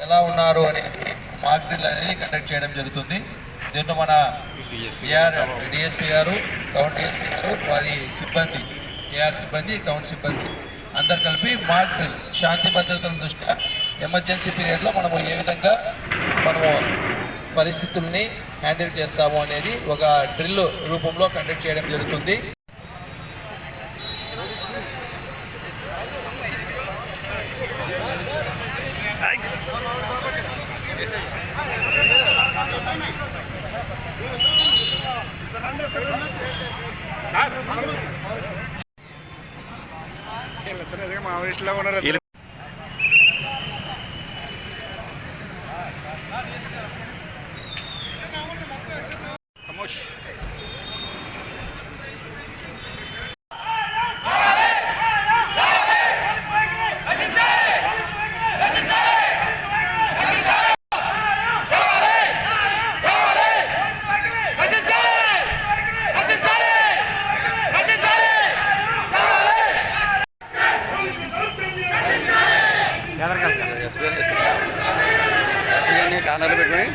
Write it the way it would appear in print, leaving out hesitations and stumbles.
ఎలా ఉన్నారు అనేది మాక్ డ్రిల్ అనేది కండక్ట్ చేయడం జరుగుతుంది. దీంట్లో మన డిఎస్పీ గారు, టౌన్ డిఎస్పీ గారు, వారి సిబ్బంది, ఏఆర్ సిబ్బంది, టౌన్ సిబ్బంది అందరు కలిపి మాక్ డ్రిల్ శాంతి భద్రతల దృష్ట్యా ఎమర్జెన్సీ పీరియడ్లో మనము ఏ విధంగా మనము పరిస్థితుల్ని హ్యాండిల్ చేస్తాము అనేది ఒక డ్రిల్ రూపంలో కండక్ట్ చేయడం జరుగుతుంది. కానాలు పెట్టుకుని